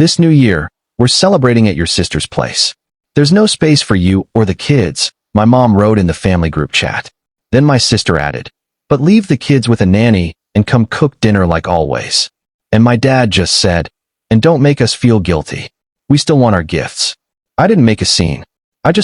This new year, we're celebrating at your sister's place. There's no space for you or the kids, my mom wrote in the family group chat. Then my sister added, but leave the kids with a nanny and come cook dinner like always. And my dad just said, and don't make us feel guilty. We still want our gifts. I didn't make a scene.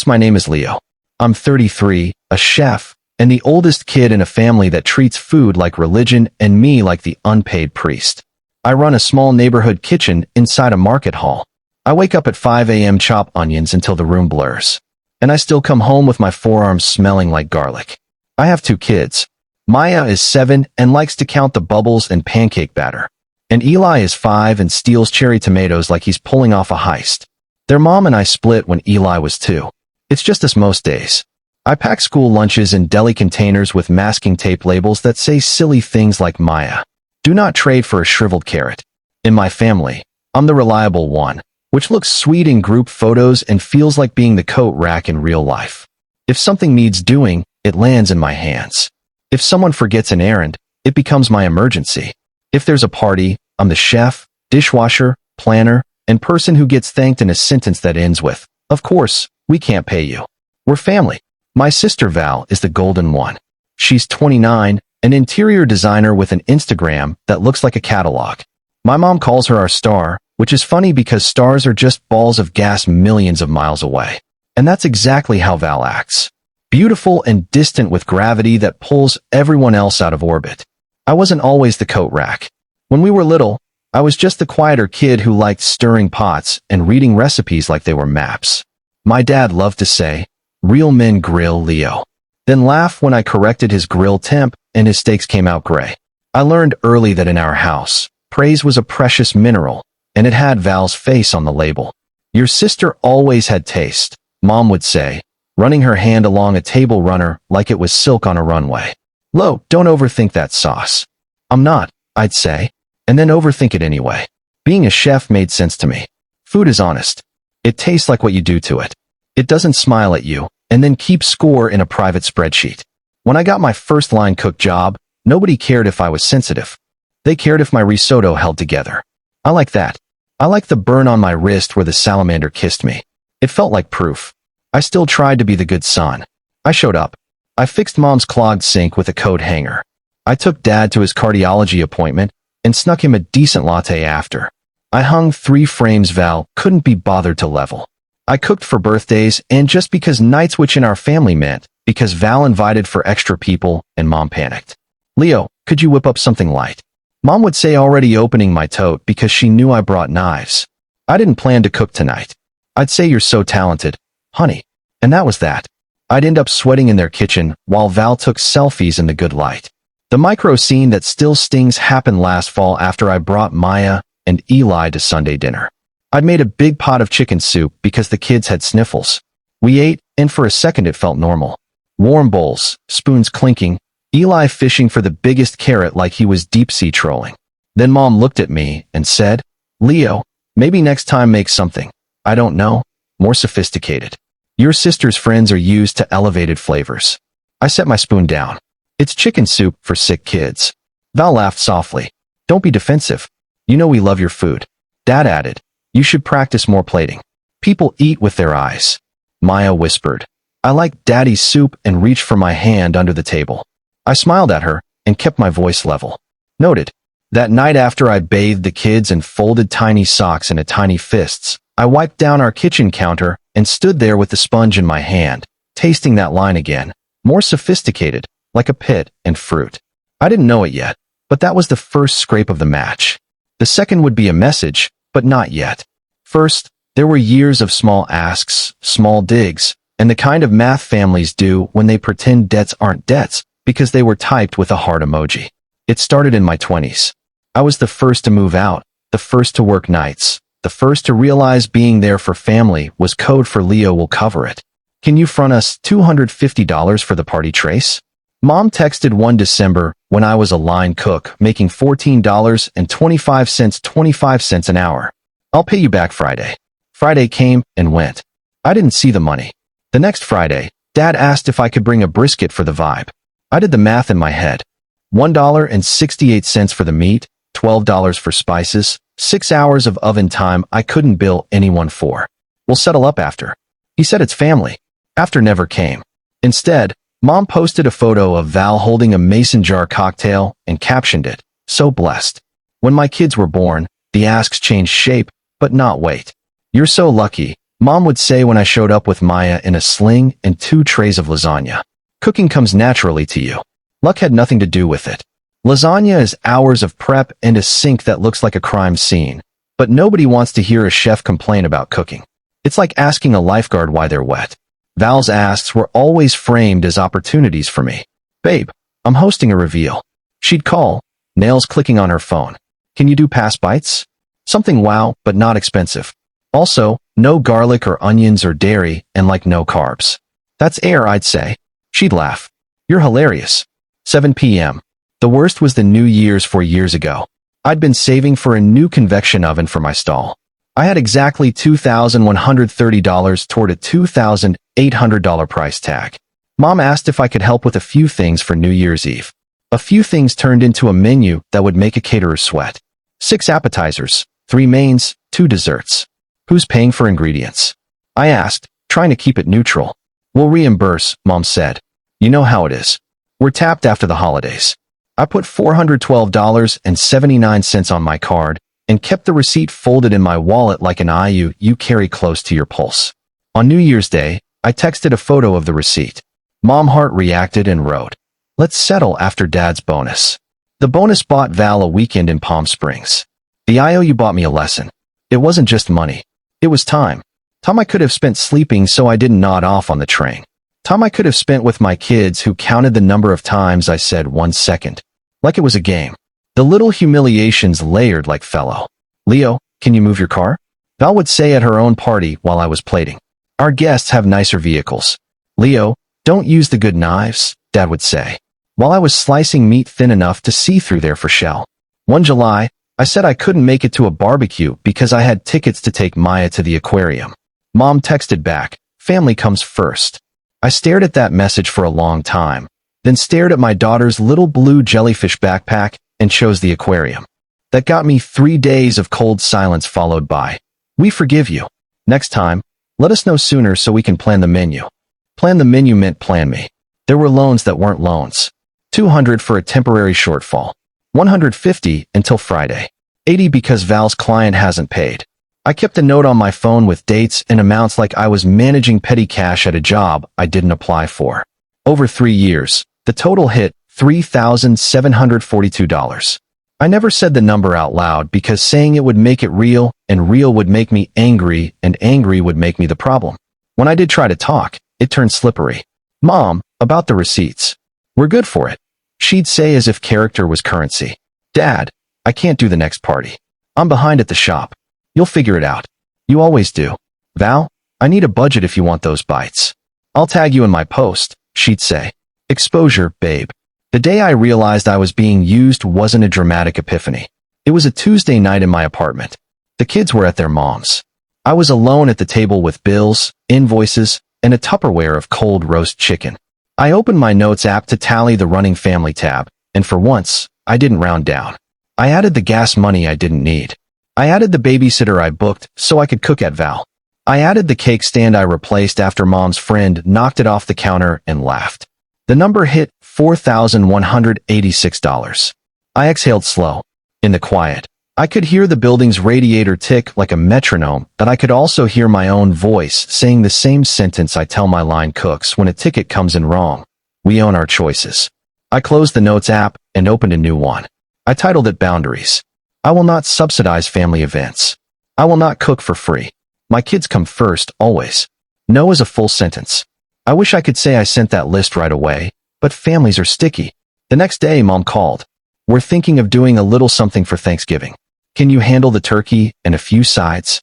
My name is Leo. I'm 33, a chef, and the oldest kid in a family that treats food like religion and me like the unpaid priest. I run a small neighborhood kitchen inside a market hall. I wake up at 5 a.m. chop onions until the room blurs. And I still come home with my forearms smelling like garlic. I have 2 kids. Maya is 7 and likes to count the bubbles and pancake batter. And Eli is 5 and steals cherry tomatoes like he's pulling off a heist. Their mom and I split when Eli was 2. It's just us most days. I pack school lunches in deli containers with masking tape labels that say silly things like Maya. Do not trade for a shriveled carrot. In my family, I'm the reliable one, which looks sweet in group photos and feels like being the coat rack in real life. If something needs doing, it lands in my hands. If someone forgets an errand, it becomes my emergency. If there's a party, I'm the chef, dishwasher, planner, and person who gets thanked in a sentence that ends with, "Of course, we can't pay you." We're family. My sister Val is the golden one. She's 29, an interior designer with an Instagram that looks like a catalog. My mom calls her our star, which is funny because stars are just balls of gas millions of miles away. And that's exactly how Val acts. Beautiful and distant with gravity that pulls everyone else out of orbit. I wasn't always the coat rack. When we were little, I was just the quieter kid who liked stirring pots and reading recipes like they were maps. My dad loved to say, "Real men grill, Leo." Then laugh when I corrected his grill temp and his steaks came out gray. I learned early that in our house, praise was a precious mineral, and it had Val's face on the label. "Your sister always had taste," Mom would say, running her hand along a table runner like it was silk on a runway. "Lo, don't overthink that sauce." "I'm not," I'd say, and then overthink it anyway. Being a chef made sense to me. Food is honest. It tastes like what you do to it. It doesn't smile at you, and then keep score in a private spreadsheet. When I got my first line cook job, nobody cared if I was sensitive. They cared if my risotto held together. I like that. I like the burn on my wrist where the salamander kissed me. It felt like proof. I still tried to be the good son. I showed up. I fixed Mom's clogged sink with a coat hanger. I took Dad to his cardiology appointment and snuck him a decent latte after. I hung 3 frames Val couldn't be bothered to level. I cooked for birthdays and just because night switch in our family meant because Val invited for extra people and Mom panicked. "Leo, could you whip up something light?" Mom would say already opening my tote because she knew I brought knives. I didn't plan to cook tonight. I'd say "You're so talented, honey." And that was that. I'd end up sweating in their kitchen while Val took selfies in the good light. The micro scene that still stings happened last fall after I brought Maya and Eli to Sunday dinner. I'd made a big pot of chicken soup because the kids had sniffles. We ate, and for a second it felt normal. Warm bowls, spoons clinking, Eli fishing for the biggest carrot like he was deep-sea trolling. Then Mom looked at me and said, "Leo, maybe next time make something, I don't know, more sophisticated. Your sister's friends are used to elevated flavors." I set my spoon down. "It's chicken soup for sick kids." Val laughed softly. "Don't be defensive. You know we love your food." Dad added, "You should practice more plating. People eat with their eyes." Maya whispered, "I like Daddy's soup," and reached for my hand under the table. I smiled at her and kept my voice level. Noted. That night after I bathed the kids and folded tiny socks into tiny fists, I wiped down our kitchen counter and stood there with the sponge in my hand, tasting that line again, more sophisticated, like a pit and fruit. I didn't know it yet, but that was the first scrape of the match. The second would be a message, but not yet. First, there were years of small asks, small digs, and the kind of math families do when they pretend debts aren't debts because they were typed with a heart emoji. It started in my 20s. I was the first to move out, the first to work nights, the first to realize being there for family was code for "Leo will cover it. Can you front us $250 for the party trace?" Mom texted one December when I was a line cook making $14.25, 25 cents an hour. "I'll pay you back Friday." Friday came and went. I didn't see the money. The next Friday, Dad asked if I could bring a brisket for the vibe. I did the math in my head. $1.68 for the meat, $12 for spices, 6 hours of oven time I couldn't bill anyone for. We'll settle up after. He said it's family. After never came. Instead, Mom posted a photo of Val holding a mason jar cocktail and captioned it, "So blessed." When my kids were born, the asks changed shape, but not weight. "You're so lucky," Mom would say when I showed up with Maya in a sling and 2 trays of lasagna. Cooking comes naturally to you. Luck had nothing to do with it. Lasagna is hours of prep and a sink that looks like a crime scene, but nobody wants to hear a chef complain about cooking. It's like asking a lifeguard why they're wet. Val's asks were always framed as opportunities for me. "Babe, I'm hosting a reveal." She'd call, nails clicking on her phone. "Can you do past bites? Something wow, but not expensive. Also, no garlic or onions or dairy, and like no carbs." "That's air," I'd say. She'd laugh. "You're hilarious." 7 p.m. The worst was the New Year's 4 years ago. I'd been saving for a new convection oven for my stall. I had exactly $2,130 toward a $2,800 price tag. Mom asked if I could help with a few things for New Year's Eve. A few things turned into a menu that would make a caterer sweat. 6 appetizers, 3 mains, 2 desserts. "Who's paying for ingredients?" I asked, trying to keep it neutral. "We'll reimburse," Mom said. "You know how it is. We're tapped after the holidays." I put $412.79 on my card and kept the receipt folded in my wallet like an IOU you carry close to your pulse. On New Year's Day, I texted a photo of the receipt. Mom heart reacted and wrote, "Let's settle after Dad's bonus." The bonus bought Val a weekend in Palm Springs. The IOU bought me a lesson. It wasn't just money. It was time. Time I could have spent sleeping so I didn't nod off on the train. Time I could have spent with my kids who counted the number of times I said 1 second. Like it was a game. The little humiliations layered like fellow. "Leo, can you move your car?" Val would say at her own party while I was plating. "Our guests have nicer vehicles." "Leo, don't use the good knives," Dad would say, while I was slicing meat thin enough to see through there for shell. One July, I said I couldn't make it to a barbecue because I had tickets to take Maya to the aquarium. Mom texted back, "Family comes first." I stared at that message for a long time, then stared at my daughter's little blue jellyfish backpack and chose the aquarium. That got me 3 days of cold silence followed by, "We forgive you. Next time, let us know sooner so we can plan the menu." Plan the menu meant plan me. There were loans that weren't loans. $200 for a temporary shortfall. $150 until Friday. $80 because Val's client hasn't paid. I kept a note on my phone with dates and amounts like I was managing petty cash at a job I didn't apply for. Over 3 years, the total hit $3,742. I never said the number out loud because saying it would make it real, and real would make me angry, and angry would make me the problem. When I did try to talk, it turned slippery. "Mom, about the receipts. We're good for it," she'd say as if character was currency. "Dad, I can't do the next party. I'm behind at the shop. You'll figure it out. You always do. Val, I need a budget if you want those bites. I'll tag you in my post," she'd say. Exposure, babe. The day I realized I was being used wasn't a dramatic epiphany. It was a Tuesday night in my apartment. The kids were at their mom's. I was alone at the table with bills, invoices, and a Tupperware of cold roast chicken. I opened my notes app to tally the running family tab, and for once, I didn't round down. I added the gas money I didn't need. I added the babysitter I booked so I could cook at Val. I added the cake stand I replaced after Mom's friend knocked it off the counter and laughed. The number hit $4,186. I exhaled slow. In the quiet, I could hear the building's radiator tick like a metronome, but I could also hear my own voice saying the same sentence I tell my line cooks when a ticket comes in wrong. We own our choices. I closed the Notes app and opened a new one. I titled it Boundaries. I will not subsidize family events. I will not cook for free. My kids come first, always. No is a full sentence. I wish I could say I sent that list right away, but families are sticky. The next day, Mom called. "We're thinking of doing a little something for Thanksgiving. Can you handle the turkey and a few sides?"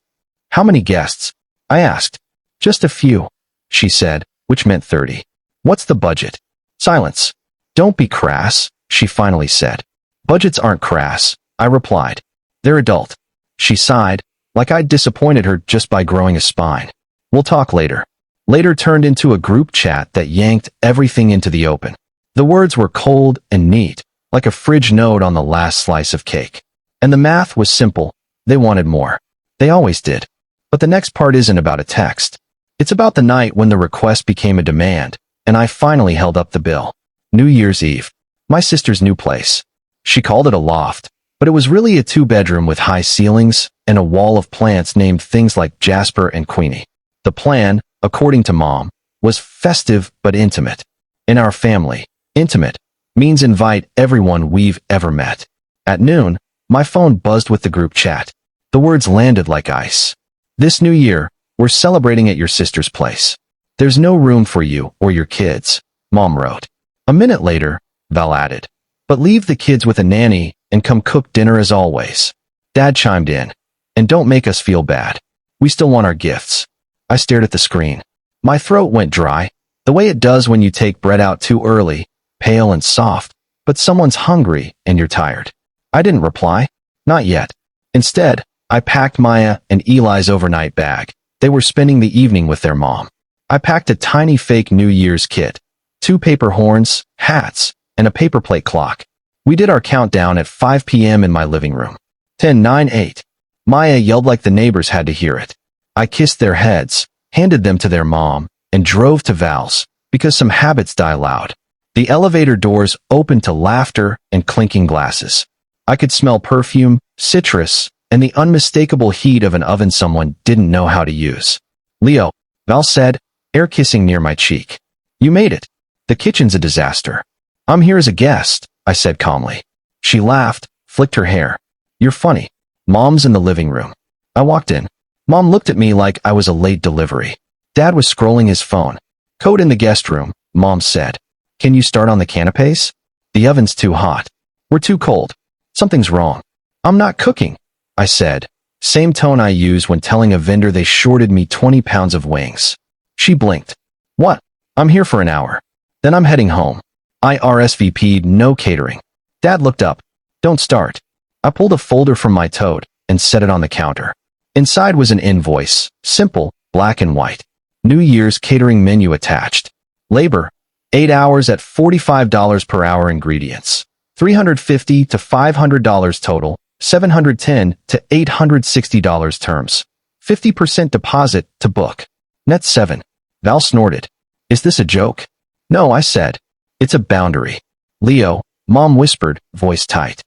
"How many guests?" I asked. "Just a few," she said, which meant 30. "What's the budget?" Silence. "Don't be crass," she finally said. "Budgets aren't crass," I replied. "They're adult." She sighed, like I'd disappointed her just by growing a spine. "We'll talk later." Later turned into a group chat that yanked everything into the open. The words were cold and neat, like a fridge note on the last slice of cake. And the math was simple. They wanted more. They always did. But the next part isn't about a text. It's about the night when the request became a demand, and I finally held up the bill. New Year's Eve. My sister's new place. She called it a loft, but it was really a two-bedroom with high ceilings and a wall of plants named things like Jasper and Queenie. The plan, according to Mom, was festive but intimate. In our family, intimate means invite everyone we've ever met. At noon, my phone buzzed with the group chat. The words landed like ice. This new year, we're celebrating at your sister's place. There's no room for you or your kids, Mom wrote. A minute later, Val added, but leave the kids with a nanny and come cook dinner as always. Dad chimed in, and don't make us feel bad. We still want our gifts. I stared at the screen. My throat went dry, the way it does when you take bread out too early, pale and soft, but someone's hungry and you're tired. I didn't reply. Not yet. Instead, I packed Maya and Eli's overnight bag. They were spending the evening with their mom. I packed a tiny fake New Year's kit, 2 paper horns, hats, and a paper plate clock. We did our countdown at 5 p.m. in my living room. 10, 9, 8. Maya yelled like the neighbors had to hear it. I kissed their heads, handed them to their mom, and drove to Val's, because some habits die loud. The elevator doors opened to laughter and clinking glasses. I could smell perfume, citrus, and the unmistakable heat of an oven someone didn't know how to use. Leo, Val said, air kissing near my cheek. You made it. The kitchen's a disaster. I'm here as a guest, I said calmly. She laughed, flicked her hair. You're funny. Mom's in the living room. I walked in. Mom looked at me like I was a late delivery. Dad was scrolling his phone. Code in the guest room, Mom said. Can you start on the canapes? The oven's too hot. We're too cold. Something's wrong. I'm not cooking, I said, same tone I use when telling a vendor they shorted me 20 pounds of wings. She blinked. What? I'm here for an hour. Then I'm heading home. I RSVP'd no catering. Dad looked up. Don't start. I pulled a folder from my tote and set it on the counter. Inside was an invoice, simple, black and white. New Year's catering menu attached. Labor, 8 hours at $45 per hour. Ingredients, $350 to $500 total, $710 to $860 terms. 50% deposit to book. Net 7. Val snorted. Is this a joke? No, I said. It's a boundary. Leo, Mom whispered, voice tight.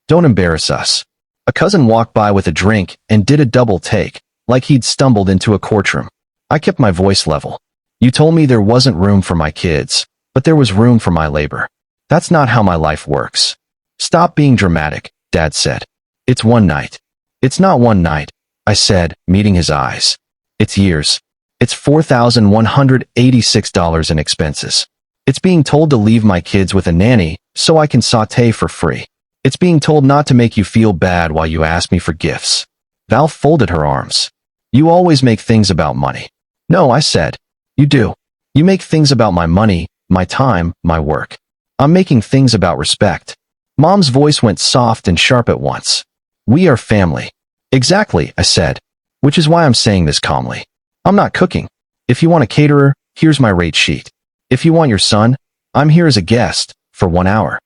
Don't embarrass us. A cousin walked by with a drink and did a double take, like he'd stumbled into a courtroom. I kept my voice level. You told me there wasn't room for my kids, but there was room for my labor. That's not how my life works. Stop being dramatic, Dad said. It's one night. It's not one night, I said, meeting his eyes. It's years. It's $4,186 in expenses. It's being told to leave my kids with a nanny so I can sauté for free. It's being told not to make you feel bad while you ask me for gifts. Val folded her arms. You always make things about money. No, I said. You do. You make things about my money, my time, my work. I'm making things about respect. Mom's voice went soft and sharp at once. We are family. Exactly, I said, which is why I'm saying this calmly. I'm not cooking. If you want a caterer, here's my rate sheet. If you want your son, I'm here as a guest, for 1 hour.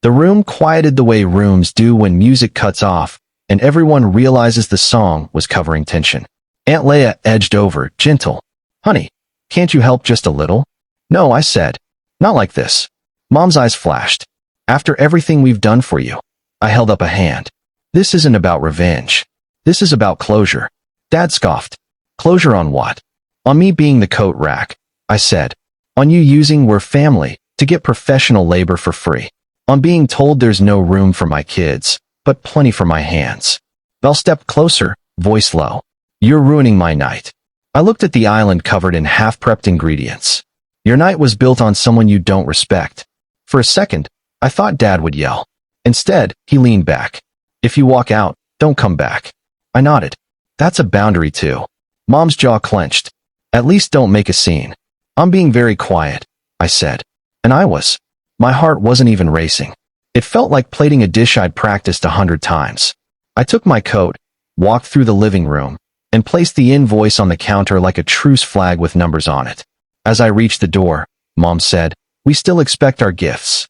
The room quieted the way rooms do when music cuts off, and everyone realizes the song was covering tension. Aunt Leia edged over, gentle. Honey, can't you help just a little? No, I said. Not like this. Mom's eyes flashed. After everything we've done for you. I held up a hand. This isn't about revenge. This is about closure. Dad scoffed. Closure on what? On me being the coat rack, I said. On you using we're family to get professional labor for free. On being told there's no room for my kids, but plenty for my hands. Val stepped closer, voice low. You're ruining my night. I looked at the island covered in half-prepped ingredients. Your night was built on someone you don't respect. For a second, I thought Dad would yell. Instead, he leaned back. If you walk out, don't come back. I nodded. That's a boundary too. Mom's jaw clenched. At least don't make a scene. I'm being very quiet, I said. And I was. My heart wasn't even racing. It felt like plating a dish I'd practiced 100 times. I took my coat, walked through the living room, and placed the invoice on the counter like a truce flag with numbers on it. As I reached the door, Mom said, we still expect our gifts.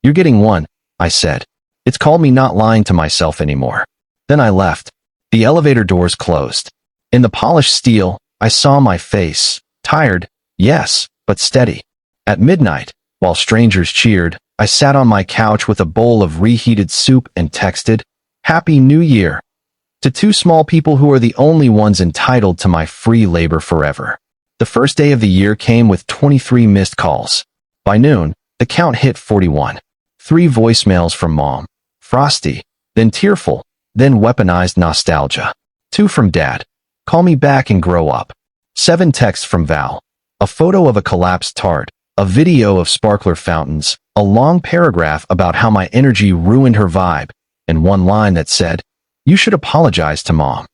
You're getting one, I said. It's called me not lying to myself anymore. Then I left. The elevator doors closed. In the polished steel, I saw my face. Tired, yes, but steady. At midnight, while strangers cheered, I sat on my couch with a bowl of reheated soup and texted, "Happy New Year," to two small people who are the only ones entitled to my free labor forever. The first day of the year came with 23 missed calls. By noon, the count hit 41. 3 voicemails from Mom. Frosty, then tearful, then weaponized nostalgia. 2 from Dad. Call me back and grow up. 7 texts from Val. A photo of a collapsed tart, a video of sparkler fountains, a long paragraph about how my energy ruined her vibe, and 1 line that said, "You should apologize to Mom."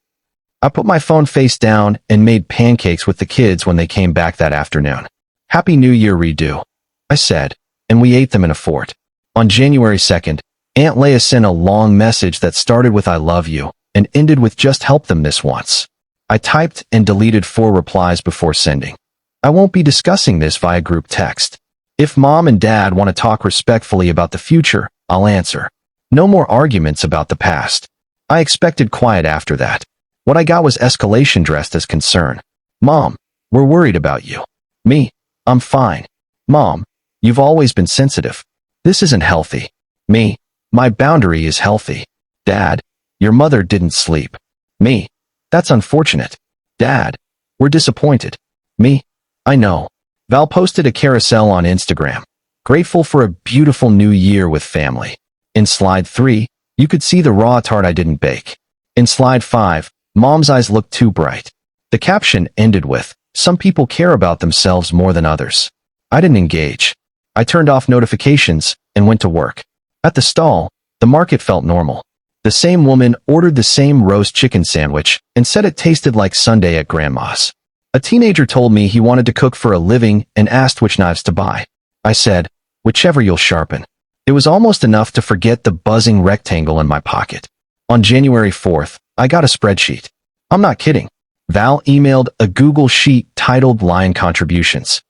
I put my phone face down and made pancakes with the kids when they came back that afternoon. "Happy New Year, redo," I said, and we ate them in a fort. On January 2nd, Aunt Leia sent a long message that started with "I love you" and ended with "just help them this once." I typed and deleted 4 replies before sending. I won't be discussing this via group text. If Mom and Dad want to talk respectfully about the future, I'll answer. No more arguments about the past. I expected quiet after that. What I got was escalation dressed as concern. "Mom, we're worried about you." Me, "I'm fine." "Mom, you've always been sensitive. This isn't healthy." Me, "My boundary is healthy." "Dad, your mother didn't sleep." Me, "That's unfortunate." "Dad, we're disappointed." Me, "I know." Val posted a carousel on Instagram. Grateful for a beautiful new year with family. In slide 3, you could see the raw tart I didn't bake. In slide 5, Mom's eyes looked too bright. The caption ended with, "Some people care about themselves more than others." I didn't engage. I turned off notifications and went to work. At the stall, the market felt normal. The same woman ordered the same roast chicken sandwich and said it tasted like Sunday at Grandma's. A teenager told me he wanted to cook for a living and asked which knives to buy. I said, "Whichever you'll sharpen." It was almost enough to forget the buzzing rectangle in my pocket. On January 4th, I got a spreadsheet. I'm not kidding. Val emailed a Google sheet titled Line Contributions.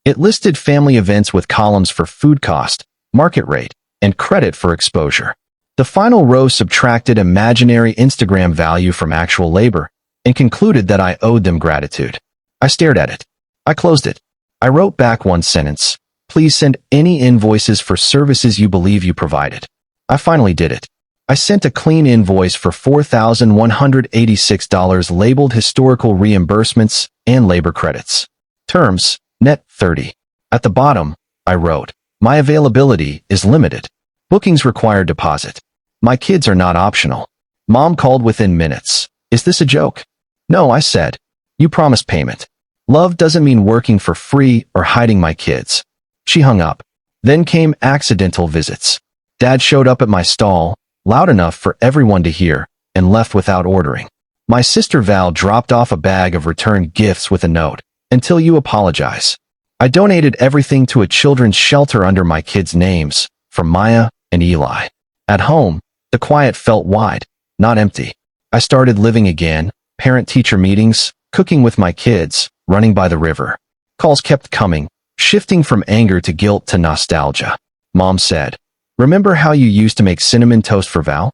It listed family events with columns for food cost, market rate, and credit for exposure. The final row subtracted imaginary Instagram value from actual labor and concluded that I owed them gratitude. I stared at it. I closed it. I wrote back 1 sentence. "Please send any invoices for services you believe you provided." I finally did it. I sent a clean invoice for $4,186 labeled historical reimbursements and labor credits. Terms, net 30. At the bottom, I wrote, "My availability is limited. Bookings require deposit. My kids are not optional." Mom called within minutes. "Is this a joke?" "No," I said. "You promised payment. Love doesn't mean working for free or hiding my kids." She hung up. Then came accidental visits. Dad showed up at my stall, loud enough for everyone to hear, and left without ordering. My sister Val dropped off a bag of returned gifts with a note, "Until you apologize." I donated everything to a children's shelter under my kids' names, for Maya and Eli. At home, the quiet felt wide, not empty. I started living again, parent-teacher meetings, cooking with my kids, running by the river. Calls kept coming, shifting from anger to guilt to nostalgia. Mom said, "Remember how you used to make cinnamon toast for Val?"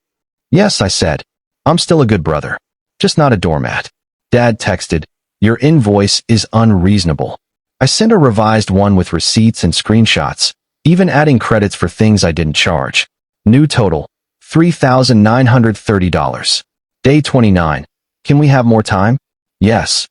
"Yes," I said. "I'm still a good brother. Just not a doormat." Dad texted, "Your invoice is unreasonable." I sent a revised one with receipts and screenshots, even adding credits for things I didn't charge. New total, $3,930. Day 29. "Can we have more time?" "Yes."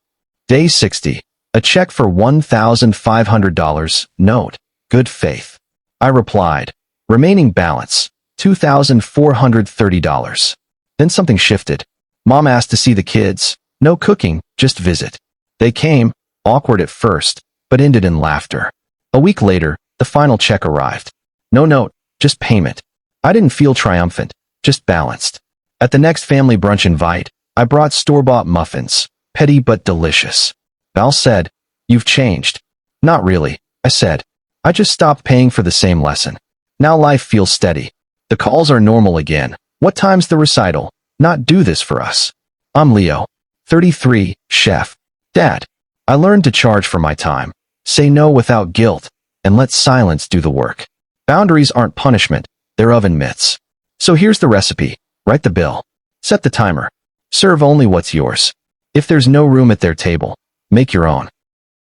Day 60. A check for $1,500. Note, "Good faith." I replied, "Remaining balance, $2,430. Then something shifted. Mom asked to see the kids. No cooking, just visit. They came, awkward at first, but ended in laughter. A week later, the final check arrived. No note, just payment. I didn't feel triumphant, just balanced. At the next family brunch invite, I brought store-bought muffins, petty but delicious. Val said, "You've changed." "Not really," I said. "I just stopped paying for the same lesson. Now life feels steady. The calls are normal again. What time's the recital? Not do this for us." I'm Leo, 33, chef. Dad, I learned to charge for my time, say no without guilt, and let silence do the work. Boundaries aren't punishment, they're oven mitts. So here's the recipe. Write the bill. Set the timer. Serve only what's yours. If there's no room at their table, make your own.